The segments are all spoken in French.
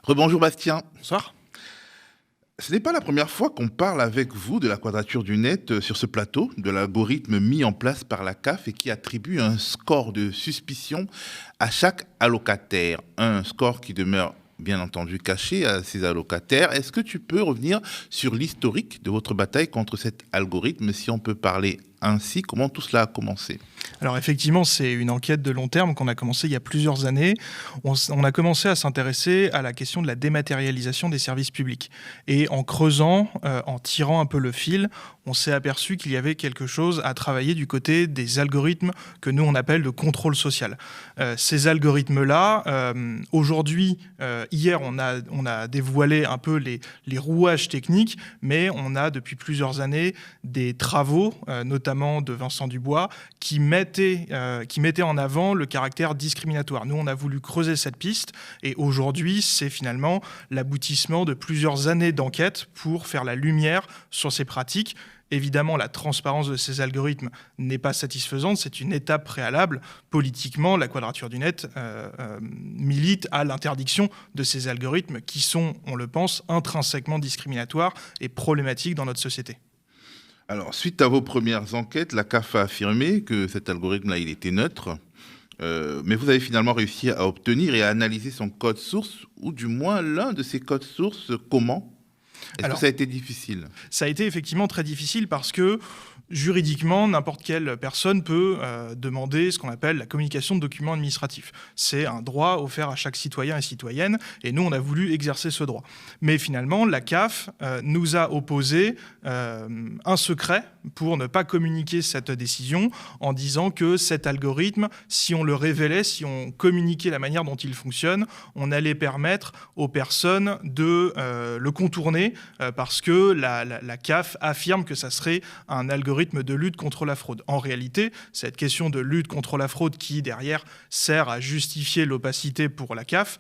Rebonjour Bastien. Bonsoir. Ce n'est pas la première fois qu'on parle avec vous de la quadrature du net sur ce plateau, de l'algorithme mis en place par la CAF et qui attribue un score de suspicion à chaque allocataire. Un score qui demeure bien entendu caché à ses allocataires. Est-ce que tu peux revenir sur l'historique de votre bataille contre cet algorithme, si on peut parler ainsi, comment tout cela a commencé ? Alors effectivement, c'est une enquête de long terme qu'on a commencé il y a plusieurs années. On a commencé à s'intéresser à la question de la dématérialisation des services publics. Et en creusant, en tirant un peu le fil, on s'est aperçu qu'il y avait quelque chose à travailler du côté des algorithmes que nous on appelle le contrôle social. Ces algorithmes-là, aujourd'hui, hier on a dévoilé un peu les rouages techniques, mais on a depuis plusieurs années des travaux, notamment de Vincent Dubois, qui mettait en avant le caractère discriminatoire. Nous, on a voulu creuser cette piste et aujourd'hui, c'est finalement l'aboutissement de plusieurs années d'enquête pour faire la lumière sur ces pratiques. Évidemment, la transparence de ces algorithmes n'est pas satisfaisante, c'est une étape préalable. Politiquement, la Quadrature du Net milite à l'interdiction de ces algorithmes qui sont, on le pense, intrinsèquement discriminatoires et problématiques dans notre société. Alors, suite à vos premières enquêtes, la CAF a affirmé que cet algorithme-là, il était neutre. Mais vous avez finalement réussi à obtenir et à analyser son code source, ou du moins l'un de ses codes sources. Comment ? Est-ce que ça a été difficile ? Ça a été effectivement très difficile parce que juridiquement, n'importe quelle personne peut demander ce qu'on appelle la communication de documents administratifs. C'est un droit offert à chaque citoyen et citoyenne, et nous, on a voulu exercer ce droit. Mais finalement, la CAF nous a opposé un secret pour ne pas communiquer cette décision en disant que cet algorithme, si on le révélait, si on communiquait la manière dont il fonctionne, on allait permettre aux personnes de le contourner parce que la CAF affirme que ça serait un algorithme de lutte contre la fraude. En réalité, cette question de lutte contre la fraude qui, derrière, sert à justifier l'opacité pour la CAF,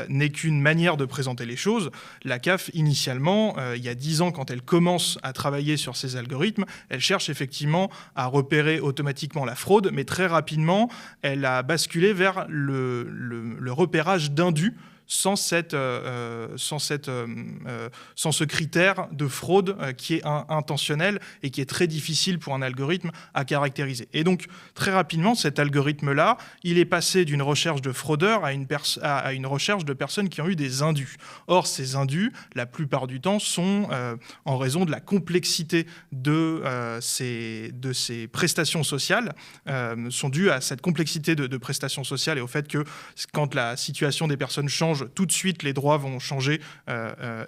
n'est qu'une manière de présenter les choses. La CAF, initialement, il y a 10 ans, quand elle commence à travailler sur ces algorithmes, elle cherche effectivement à repérer automatiquement la fraude, mais très rapidement, elle a basculé vers le repérage d'indus sans ce critère de fraude qui est intentionnel et qui est très difficile pour un algorithme à caractériser. Et donc, très rapidement, cet algorithme-là, il est passé d'une recherche de fraudeurs à une recherche de personnes qui ont eu des indus. Or, ces indus, la plupart du temps, sont, en raison de la complexité de ces prestations sociales, sont dus à cette complexité de prestations sociales et au fait que quand la situation des personnes change, tout de suite les droits vont changer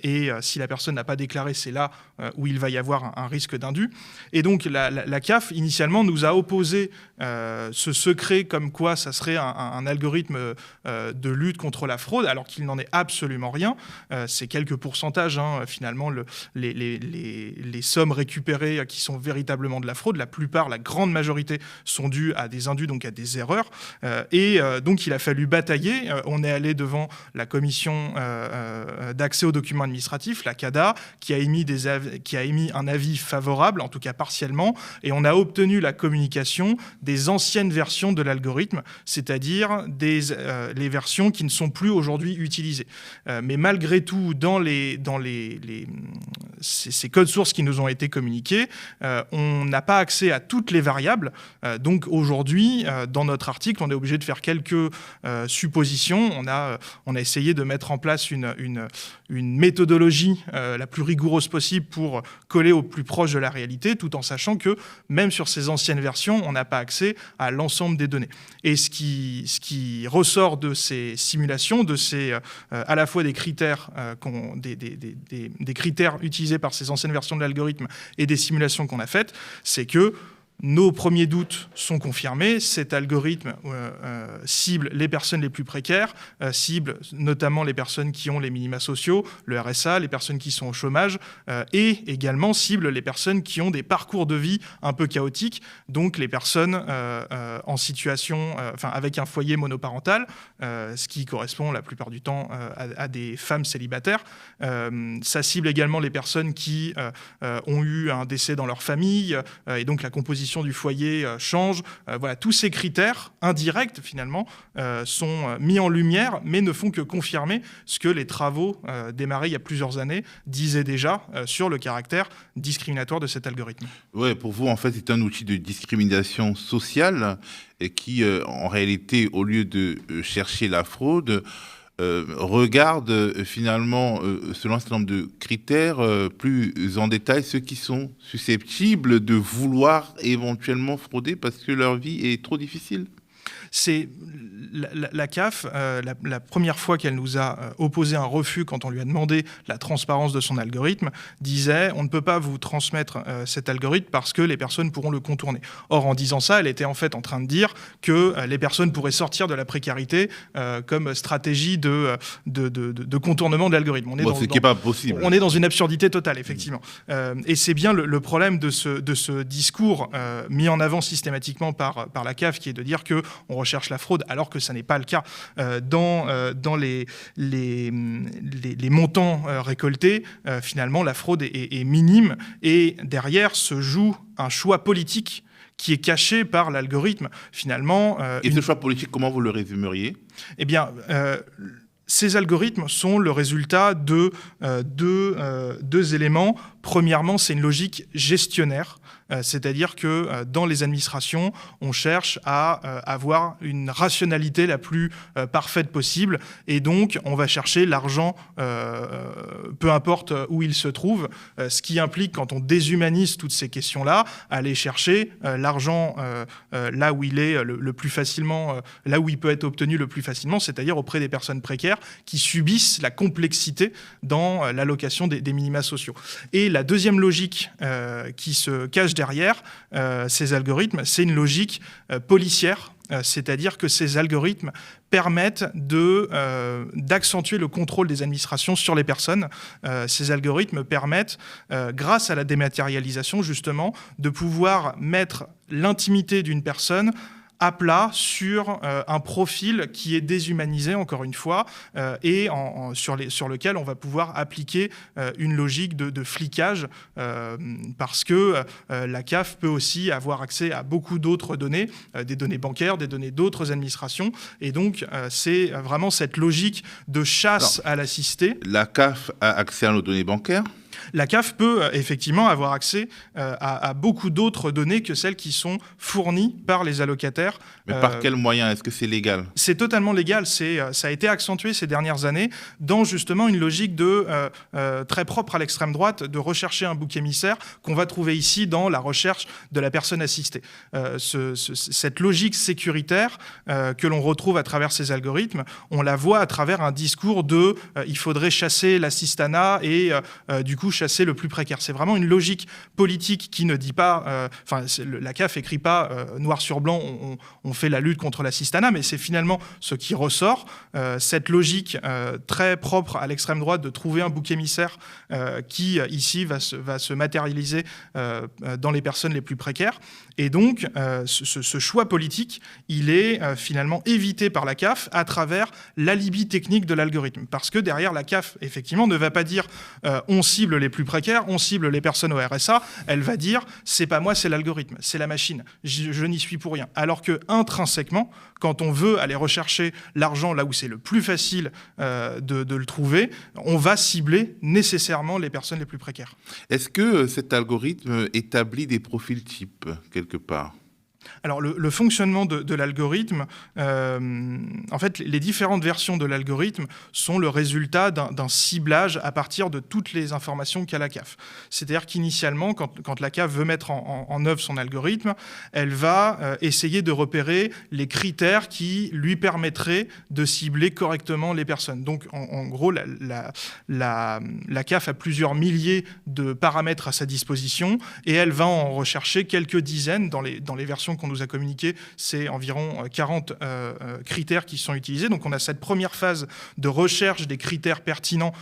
et si la personne n'a pas déclaré, c'est là où il va y avoir un risque d'indu. Et donc la CAF initialement nous a opposé ce secret comme quoi ça serait un algorithme de lutte contre la fraude, alors qu'il n'en est absolument rien. C'est quelques pourcentages finalement les sommes récupérées qui sont véritablement de la fraude. La plupart, la grande majorité sont dues à des indus, donc à des erreurs. Et donc il a fallu batailler. On est allé devant la commission d'accès aux documents administratifs, la CADA, qui a émis un avis favorable, en tout cas partiellement, et on a obtenu la communication des anciennes versions de l'algorithme, c'est-à-dire les versions qui ne sont plus aujourd'hui utilisées. Mais malgré tout, dans ces codes sources qui nous ont été communiqués, on n'a pas accès à toutes les variables. Donc aujourd'hui, dans notre article, on est obligé de faire quelques suppositions. On a essayé de mettre en place une méthodologie la plus rigoureuse possible pour coller au plus proche de la réalité, tout en sachant que même sur ces anciennes versions, on n'a pas accès à l'ensemble des données. Et ce qui ressort de ces simulations, à la fois des critères, des critères utilisés par ces anciennes versions de l'algorithme et des simulations qu'on a faites, c'est que nos premiers doutes sont confirmés. Cet algorithme cible les personnes les plus précaires, cible notamment les personnes qui ont les minima sociaux, le RSA, les personnes qui sont au chômage, et également cible les personnes qui ont des parcours de vie un peu chaotiques, donc les personnes en situation, avec un foyer monoparental, ce qui correspond la plupart du temps à des femmes célibataires. Ça cible également les personnes qui ont eu un décès dans leur famille, et donc la composition composition du foyer change. Voilà, tous ces critères indirects, finalement, sont mis en lumière, mais ne font que confirmer ce que les travaux démarrés il y a plusieurs années disaient déjà sur le caractère discriminatoire de cet algorithme. Ouais, pour vous, en fait, c'est un outil de discrimination sociale et qui, en réalité, au lieu de chercher la fraude, regarde finalement, selon un certain nombre de critères, plus en détail ceux qui sont susceptibles de vouloir éventuellement frauder parce que leur vie est trop difficile. C'est la CAF, la première fois qu'elle nous a opposé un refus quand on lui a demandé la transparence de son algorithme, disait on ne peut pas vous transmettre cet algorithme parce que les personnes pourront le contourner. Or, en disant ça, elle était en fait en train de dire que les personnes pourraient sortir de la précarité comme stratégie de contournement de l'algorithme. Ce qui n'est pas possible. On est dans une absurdité totale, effectivement. Et c'est bien le problème de ce discours mis en avant systématiquement par la CAF, qui est de dire qu'on recherche la fraude, alors que ça n'est pas le cas. Dans les montants récoltés, finalement, la fraude est minime, et derrière se joue un choix politique qui est caché par l'algorithme. Finalement, et ce choix politique, comment vous le résumeriez ? Eh bien, ces algorithmes sont le résultat de deux éléments. Premièrement, c'est une logique gestionnaire. C'est-à-dire que dans les administrations, on cherche à avoir une rationalité la plus parfaite possible, et donc on va chercher l'argent, peu importe où il se trouve, ce qui implique, quand on déshumanise toutes ces questions-là, aller chercher l'argent là où il est le plus facilement, là où il peut être obtenu le plus facilement, c'est-à-dire auprès des personnes précaires qui subissent la complexité dans l'allocation des minima sociaux. Et la deuxième logique qui se cache derrière ces algorithmes, c'est une logique policière, c'est-à-dire que ces algorithmes permettent d'accentuer le contrôle des administrations sur les personnes. Ces algorithmes permettent, grâce à la dématérialisation justement, de pouvoir mettre l'intimité d'une personne à plat sur un profil qui est déshumanisé, encore une fois, et sur lequel on va pouvoir appliquer une logique de flicage, parce que la CAF peut aussi avoir accès à beaucoup d'autres données, des données bancaires, des données d'autres administrations, et donc c'est vraiment cette logique de chasse à l'assisté. La CAF a accès à nos données bancaires ? La CAF peut effectivement avoir accès à beaucoup d'autres données que celles qui sont fournies par les allocataires. Mais par quels moyens ? Est-ce que c'est légal ? C'est totalement légal. Ça a été accentué ces dernières années dans justement une logique très propre à l'extrême droite, de rechercher un bouc émissaire qu'on va trouver ici dans la recherche de la personne assistée. Cette logique sécuritaire que l'on retrouve à travers ces algorithmes, on la voit à travers un discours il faudrait chasser l'assistanat et du coup chasser le plus précaire. C'est vraiment une logique politique qui ne dit pas... la CAF n'écrit pas noir sur blanc, on fait la lutte contre l'assistanat, mais c'est finalement ce qui ressort, cette logique très propre à l'extrême droite de trouver un bouc émissaire qui, ici, va se matérialiser dans les personnes les plus précaires. Et donc, ce choix politique, il est finalement évité par la CAF à travers l'alibi technique de l'algorithme. Parce que derrière, la CAF, effectivement, ne va pas dire on cible les plus précaires, on cible les personnes au RSA, elle va dire c'est pas moi, c'est l'algorithme, c'est la machine, je n'y suis pour rien. Alors que intrinsèquement, quand on veut aller rechercher l'argent là où c'est le plus facile de le trouver, on va cibler nécessairement les personnes les plus précaires. Est-ce que cet algorithme établit des profils types quelque part ? Alors, le fonctionnement de l'algorithme, en fait, les différentes versions de l'algorithme sont le résultat d'un ciblage à partir de toutes les informations qu'a la CAF. C'est-à-dire qu'initialement, quand la CAF veut mettre en œuvre son algorithme, elle va essayer de repérer les critères qui lui permettraient de cibler correctement les personnes. Donc, en gros, la CAF a plusieurs milliers de paramètres à sa disposition et elle va en rechercher quelques dizaines dans les versions informations qu'on nous a communiquées, c'est environ 40 critères qui sont utilisés. Donc on a cette première phase de recherche des critères pertinents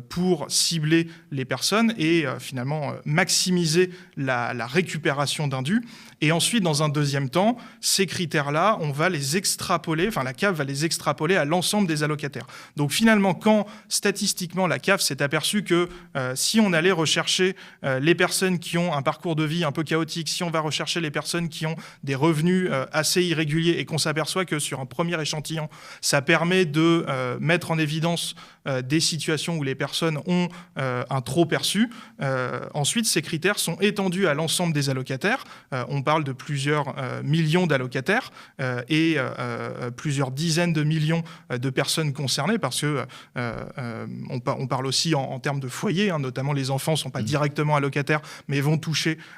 pour cibler les personnes et finalement maximiser la récupération d'indus. Et ensuite, dans un deuxième temps, ces critères-là, on va les extrapoler, enfin la CAF va les extrapoler à l'ensemble des allocataires. Donc finalement, quand statistiquement la CAF s'est aperçue que si on allait rechercher les personnes qui ont un parcours de vie un peu chaotique, si on va rechercher les personnes qui ont des revenus assez irréguliers et qu'on s'aperçoit que sur un premier échantillon, ça permet de mettre en évidence des situations où les personnes ont un trop perçu, ensuite ces critères sont étendus à l'ensemble des allocataires. On parle de plusieurs millions d'allocataires et plusieurs dizaines de millions de personnes concernées parce que on parle aussi en termes de foyers, hein, notamment les enfants ne sont pas directement allocataires mais vont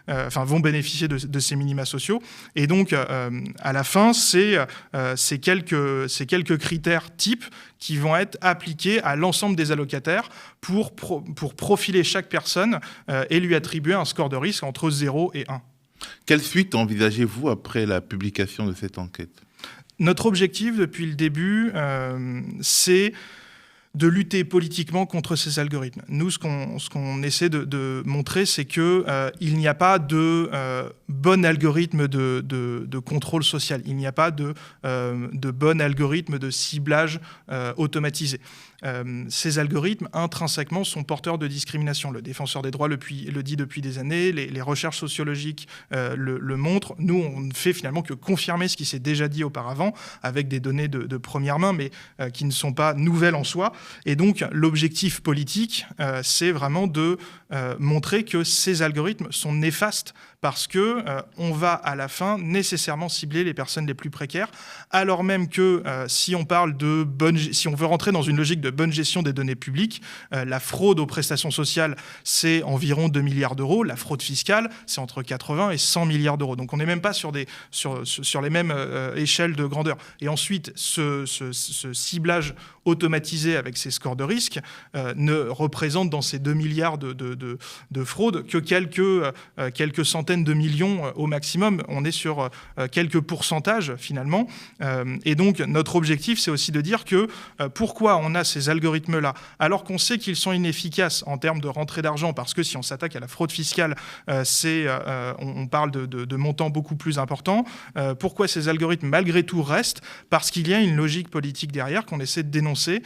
vont bénéficier de ces minima sociaux. Et donc à la fin, c'est quelques critères types qui vont être appliqués à l'ensemble des allocataires pour profiler chaque personne et lui attribuer un score de risque entre 0 et 1. Quelle suite envisagez-vous après la publication de cette enquête ? Notre objectif depuis le début, c'est de lutter politiquement contre ces algorithmes. Nous, ce qu'on essaie de montrer, c'est qu'il n'y a pas de bon algorithme de contrôle social. Il n'y a pas de bon algorithme de ciblage automatisé. Ces algorithmes, intrinsèquement, sont porteurs de discrimination. Le défenseur des droits le dit depuis des années, les recherches sociologiques le montrent. Nous, on ne fait finalement que confirmer ce qui s'est déjà dit auparavant, avec des données de première main, mais qui ne sont pas nouvelles en soi. Et donc, l'objectif politique, c'est vraiment de montrer que ces algorithmes sont néfastes parce que on va à la fin nécessairement cibler les personnes les plus précaires, alors même que si on veut rentrer dans une logique de bonne gestion des données publiques, la fraude aux prestations sociales, c'est environ 2 milliards d'euros, la fraude fiscale, c'est entre 80 et 100 milliards d'euros. Donc on n'est même pas sur les mêmes échelles de grandeur. Et ensuite, ce ciblage automatisé avec ces scores de risque ne représente dans ces 2 milliards de fraude que quelques centaines de millions au maximum. On est sur quelques pourcentages finalement. Et donc notre objectif, c'est aussi de dire que pourquoi on a ces algorithmes-là, alors qu'on sait qu'ils sont inefficaces en termes de rentrée d'argent, parce que si on s'attaque à la fraude fiscale, on parle de montants beaucoup plus importants. Pourquoi ces algorithmes, malgré tout, restent ? Parce qu'il y a une logique politique derrière qu'on essaie de dénoncer,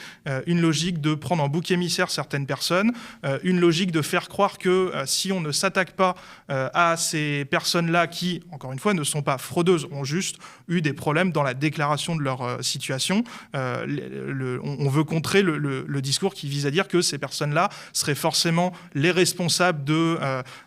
une logique de prendre en bouc émissaire certaines personnes, une logique de faire croire que si on ne s'attaque pas à ces personnes-là qui, encore une fois, ne sont pas fraudeuses, ont juste eu des problèmes dans la déclaration de leur situation, on veut contrer le discours qui vise à dire que ces personnes-là seraient forcément les responsables de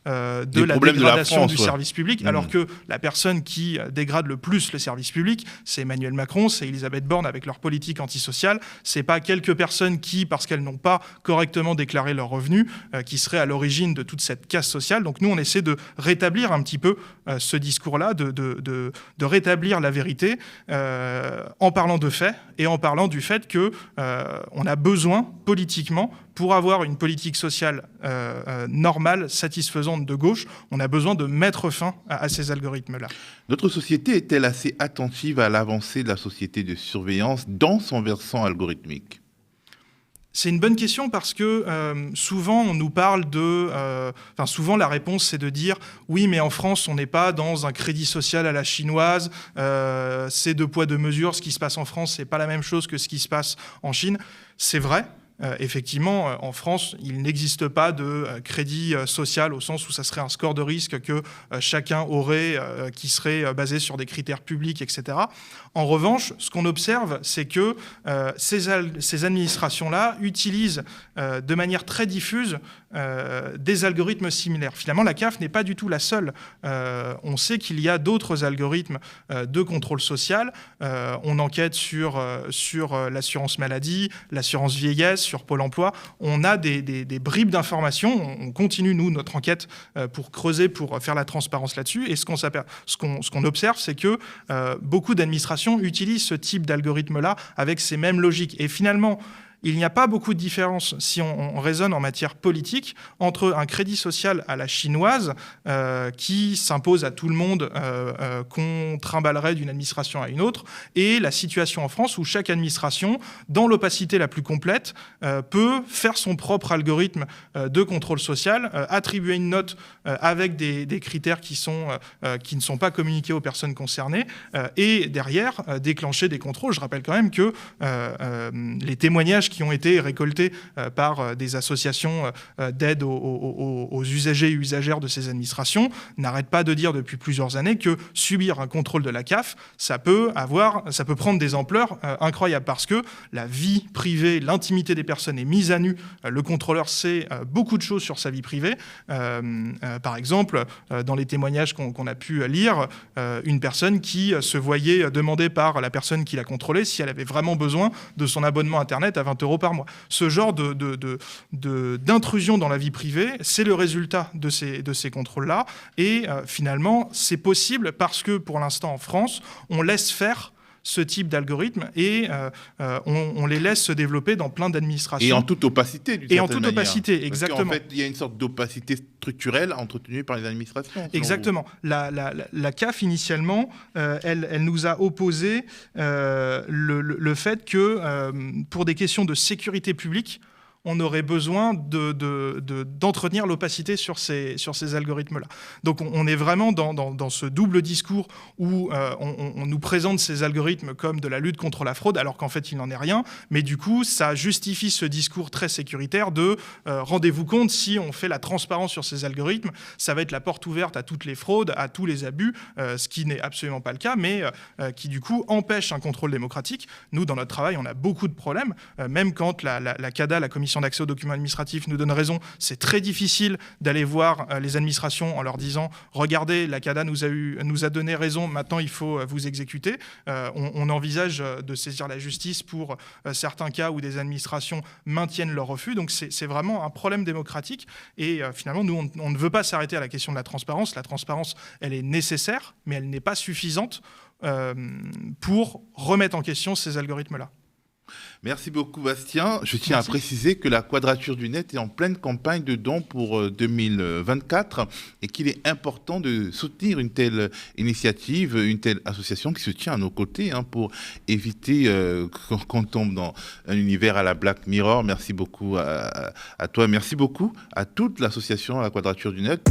la dégradation du service public, alors que la personne qui dégrade le plus le service public, c'est Emmanuel Macron, c'est Elisabeth Borne avec leur politique antisociale, c'est pas quelques personnes qui, parce qu'elles n'ont pas correctement déclaré leurs revenus, qui seraient à l'origine de toute cette casse sociale. Donc nous, on essaie de rétablir un petit peu ce discours-là, de rétablir la vérité en parlant de faits et en parlant du fait que on a besoin politiquement, pour avoir une politique sociale normale, satisfaisante de gauche, on a besoin de mettre fin à ces algorithmes-là. Notre société est-elle assez attentive à l'avancée de la société de surveillance dans son versant algorithmique ? C'est une bonne question parce que souvent on nous parle souvent la réponse c'est de dire oui mais en France on n'est pas dans un crédit social à la chinoise, c'est 2 poids 2 mesures, ce qui se passe en France c'est pas la même chose que ce qui se passe en Chine. C'est vrai. Effectivement, en France, il n'existe pas de crédit social au sens où ça serait un score de risque que chacun aurait, qui serait basé sur des critères publics, etc. En revanche, ce qu'on observe, c'est que ces administrations-là utilisent de manière très diffuse des algorithmes similaires. Finalement, la CAF n'est pas du tout la seule. On sait qu'il y a d'autres algorithmes de contrôle social. On enquête sur l'assurance maladie, l'assurance vieillesse, sur Pôle emploi. On a des bribes d'informations. On continue, nous, notre enquête pour creuser, pour faire la transparence là-dessus. Et ce qu'on observe, c'est que beaucoup d'administrations utilisent ce type d'algorithme-là avec ces mêmes logiques. Et finalement, il n'y a pas beaucoup de différence, si on raisonne en matière politique, entre un crédit social à la chinoise qui s'impose à tout le monde, qu'on trimballerait d'une administration à une autre, et la situation en France où chaque administration, dans l'opacité la plus complète, peut faire son propre algorithme de contrôle social, attribuer une note avec des critères qui ne sont pas communiqués aux personnes concernées, et derrière déclencher des contrôles. Je rappelle quand même que les témoignages qui ont été récoltés par des associations d'aide aux usagers et usagères de ces administrations n'arrêtent pas de dire depuis plusieurs années que subir un contrôle de la CAF, ça peut prendre des ampleurs incroyables, parce que la vie privée, l'intimité des personnes est mise à nu. Le contrôleur sait beaucoup de choses sur sa vie privée. Par exemple, dans les témoignages qu'on a pu lire, une personne qui se voyait demander par la personne qui l'a contrôlée si elle avait vraiment besoin de son abonnement Internet à 20 € par mois. Ce genre d'intrusion dans la vie privée, c'est le résultat de ces contrôles-là. Et finalement, c'est possible parce que pour l'instant en France, on laisse faire ce type d'algorithme et on les laisse se développer dans plein d'administrations. Et en toute opacité, d'une certaine manière. Et en toute opacité, exactement. Parce qu'en fait, il y a une sorte d'opacité structurelle entretenue par les administrations. Exactement. La CAF, initialement, elle nous a opposé le fait que, pour des questions de sécurité publique, on aurait besoin d'entretenir l'opacité sur ces algorithmes-là. Donc on est vraiment dans ce double discours où on nous présente ces algorithmes comme de la lutte contre la fraude, alors qu'en fait il n'en est rien, mais du coup ça justifie ce discours très sécuritaire de rendez-vous compte, si on fait la transparence sur ces algorithmes, ça va être la porte ouverte à toutes les fraudes, à tous les abus, ce qui n'est absolument pas le cas, mais qui du coup empêche un contrôle démocratique. Nous, dans notre travail, on a beaucoup de problèmes, même quand la CADA, la Commission d'accès aux documents administratifs, nous donne raison. C'est très difficile d'aller voir les administrations en leur disant « Regardez, la CADA nous a donné raison, maintenant il faut vous exécuter ». On envisage de saisir la justice pour certains cas où des administrations maintiennent leur refus. Donc c'est vraiment un problème démocratique. Et finalement, nous, on ne veut pas s'arrêter à la question de la transparence. La transparence, elle est nécessaire, mais elle n'est pas suffisante pour remettre en question ces algorithmes-là. Merci beaucoup, Bastien. Je tiens à préciser que la Quadrature du Net est en pleine campagne de dons pour 2024 et qu'il est important de soutenir une telle initiative, une telle association qui se tient à nos côtés pour éviter qu'on tombe dans un univers à la Black Mirror. Merci beaucoup à toi. Merci beaucoup à toute l'association à la Quadrature du Net.